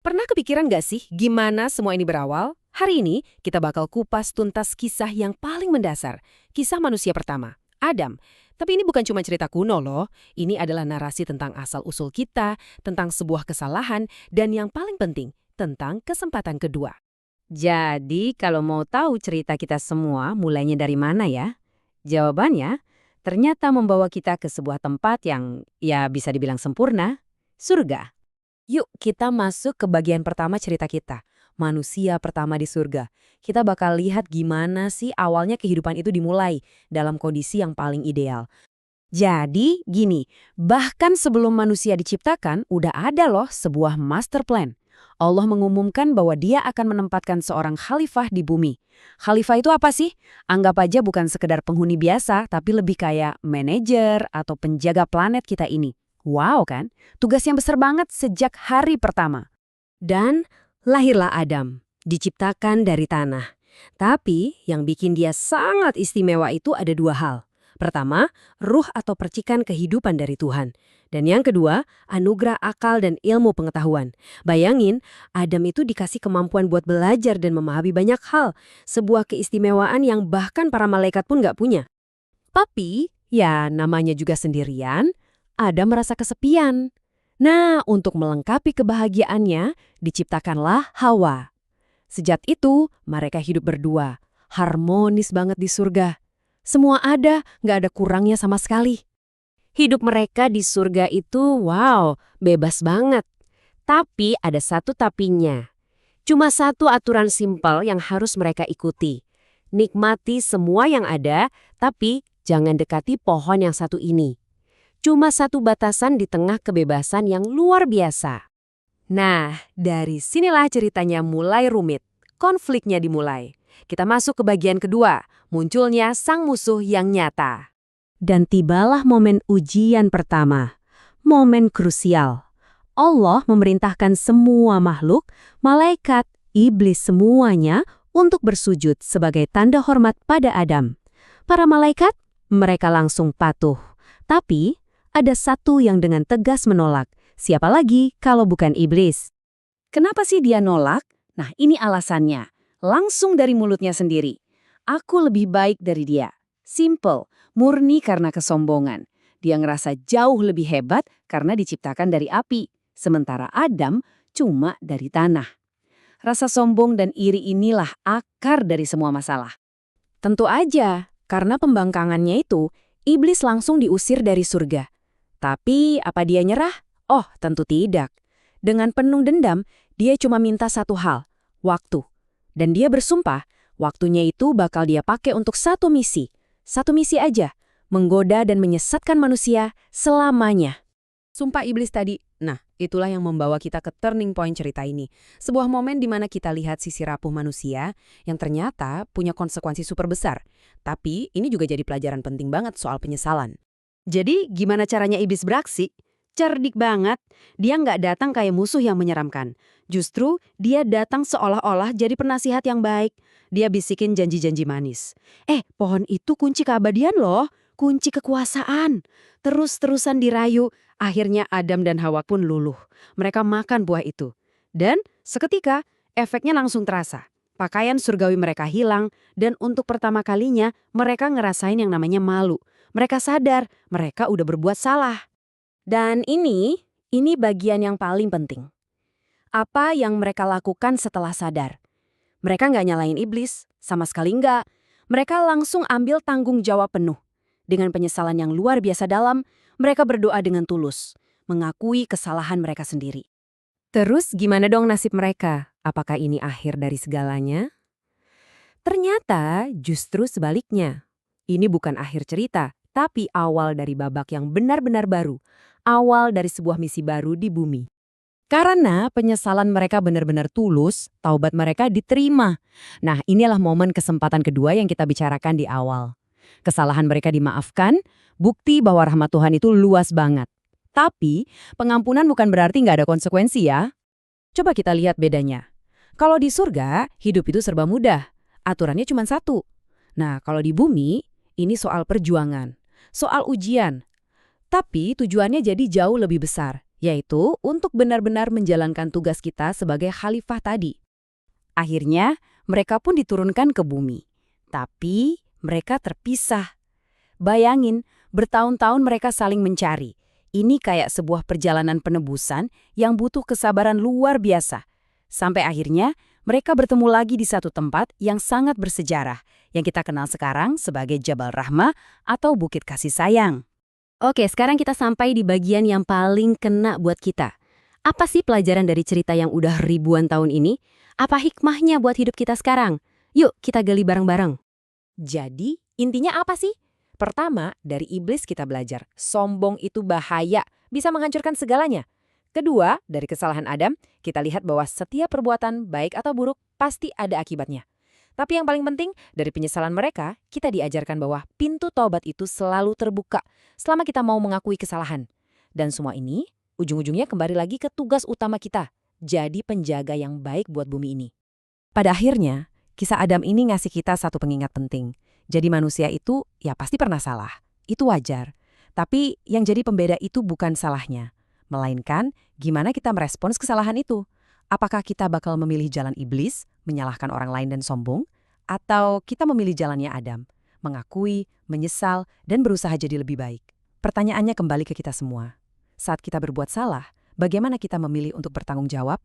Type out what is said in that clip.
Pernah kepikiran nggak sih gimana semua ini berawal? Hari ini kita bakal kupas tuntas kisah yang paling mendasar. Kisah manusia pertama, Adam. Tapi ini bukan cuma cerita kuno loh. Ini adalah narasi tentang asal-usul kita, tentang sebuah kesalahan, dan yang paling penting, tentang kesempatan kedua. Jadi, kalau mau tahu cerita kita semua mulainya dari mana ya? Jawabannya, ternyata membawa kita ke sebuah tempat yang ya bisa dibilang sempurna, surga. Yuk kita masuk ke bagian pertama cerita kita. Manusia pertama di surga. Kita bakal lihat gimana sih awalnya kehidupan itu dimulai dalam kondisi yang paling ideal. Jadi gini, bahkan sebelum manusia diciptakan, udah ada loh sebuah master plan. Allah mengumumkan bahwa dia akan menempatkan seorang khalifah di bumi. Khalifah itu apa sih? Anggap aja bukan sekedar penghuni biasa, tapi lebih kayak manajer atau penjaga planet kita ini. Wow kan? Tugas yang besar banget sejak hari pertama. Dan lahirlah Adam, diciptakan dari tanah. Tapi yang bikin dia sangat istimewa itu ada dua hal. Pertama, ruh atau percikan kehidupan dari Tuhan. Dan yang kedua, anugerah akal dan ilmu pengetahuan. Bayangin, Adam itu dikasih kemampuan buat belajar dan memahami banyak hal. Sebuah keistimewaan yang bahkan para malaikat pun nggak punya. Tapi, ya namanya juga sendirian, Adam merasa kesepian. Nah, untuk melengkapi kebahagiaannya, diciptakanlah Hawa. Sejak itu, mereka hidup berdua. Harmonis banget di surga. Semua ada, nggak ada kurangnya sama sekali. Hidup mereka di surga itu, wow, bebas banget. Tapi ada satu tapinya. Cuma satu aturan simpel yang harus mereka ikuti. Nikmati semua yang ada, tapi jangan dekati pohon yang satu ini. Cuma satu batasan di tengah kebebasan yang luar biasa. Nah, dari sinilah ceritanya mulai rumit. Konfliknya dimulai. Kita masuk ke bagian kedua, munculnya sang musuh yang nyata. Dan tibalah momen ujian pertama. Momen krusial. Allah memerintahkan semua makhluk, malaikat, iblis semuanya untuk bersujud sebagai tanda hormat pada Adam. Para malaikat, mereka langsung patuh. Tapi ada satu yang dengan tegas menolak. Siapa lagi kalau bukan iblis? Kenapa sih dia nolak? Nah, ini alasannya. Langsung dari mulutnya sendiri. Aku lebih baik dari dia. Simple, murni karena kesombongan. Dia ngerasa jauh lebih hebat karena diciptakan dari api. Sementara Adam cuma dari tanah. Rasa sombong dan iri inilah akar dari semua masalah. Tentu aja, karena pembangkangannya itu, iblis langsung diusir dari surga. Tapi apa dia nyerah? Oh, tentu tidak. Dengan penuh dendam, dia cuma minta satu hal, waktu. Dan dia bersumpah, waktunya itu bakal dia pakai untuk satu misi. Satu misi aja, menggoda dan menyesatkan manusia selamanya. Sumpah iblis tadi, nah itulah yang membawa kita ke turning point cerita ini. Sebuah momen di mana kita lihat sisi rapuh manusia yang ternyata punya konsekuensi super besar. Tapi ini juga jadi pelajaran penting banget soal penyesalan. Jadi gimana caranya iblis beraksi? Cerdik banget. Dia nggak datang kayak musuh yang menyeramkan. Justru dia datang seolah-olah jadi penasihat yang baik. Dia bisikin janji-janji manis. Pohon itu kunci keabadian loh. Kunci kekuasaan. Terus-terusan dirayu. Akhirnya Adam dan Hawa pun luluh. Mereka makan buah itu. Dan seketika efeknya langsung terasa. Pakaian surgawi mereka hilang. Dan untuk pertama kalinya mereka ngerasain yang namanya malu. Mereka sadar, mereka udah berbuat salah. Dan ini bagian yang paling penting. Apa yang mereka lakukan setelah sadar? Mereka nggak nyalain iblis, sama sekali nggak. Mereka langsung ambil tanggung jawab penuh. Dengan penyesalan yang luar biasa dalam, mereka berdoa dengan tulus, mengakui kesalahan mereka sendiri. Terus gimana dong nasib mereka? Apakah ini akhir dari segalanya? Ternyata justru sebaliknya. Ini bukan akhir cerita. Tapi awal dari babak yang benar-benar baru. Awal dari sebuah misi baru di bumi. Karena penyesalan mereka benar-benar tulus, taubat mereka diterima. Nah, inilah momen kesempatan kedua yang kita bicarakan di awal. Kesalahan mereka dimaafkan, bukti bahwa rahmat Tuhan itu luas banget. Tapi, pengampunan bukan berarti nggak ada konsekuensi ya. Coba kita lihat bedanya. Kalau di surga, hidup itu serba mudah. Aturannya cuma satu. Nah, kalau di bumi, ini soal perjuangan. Soal ujian. Tapi tujuannya jadi jauh lebih besar, yaitu untuk benar-benar menjalankan tugas kita sebagai khalifah tadi. Akhirnya, mereka pun diturunkan ke bumi. Tapi, mereka terpisah. Bayangin, bertahun-tahun mereka saling mencari. Ini kayak sebuah perjalanan penebusan yang butuh kesabaran luar biasa. Sampai akhirnya, mereka bertemu lagi di satu tempat yang sangat bersejarah, yang kita kenal sekarang sebagai Jabal Rahmah atau Bukit Kasih Sayang. Oke, sekarang kita sampai di bagian yang paling kena buat kita. Apa sih pelajaran dari cerita yang udah ribuan tahun ini? Apa hikmahnya buat hidup kita sekarang? Yuk, kita gali bareng-bareng. Jadi, intinya apa sih? Pertama, dari iblis kita belajar, sombong itu bahaya, bisa menghancurkan segalanya. Kedua, dari kesalahan Adam, kita lihat bahwa setiap perbuatan, baik atau buruk, pasti ada akibatnya. Tapi yang paling penting, dari penyesalan mereka, kita diajarkan bahwa pintu taubat itu selalu terbuka selama kita mau mengakui kesalahan. Dan semua ini, ujung-ujungnya kembali lagi ke tugas utama kita, jadi penjaga yang baik buat bumi ini. Pada akhirnya, kisah Adam ini ngasih kita satu pengingat penting. Jadi manusia itu ya pasti pernah salah. Itu wajar. Tapi yang jadi pembeda itu bukan salahnya. Melainkan gimana kita merespons kesalahan itu. Apakah kita bakal memilih jalan iblis, menyalahkan orang lain dan sombong? Atau kita memilih jalannya Adam, mengakui, menyesal, dan berusaha jadi lebih baik? Pertanyaannya kembali ke kita semua. Saat kita berbuat salah, bagaimana kita memilih untuk bertanggung jawab?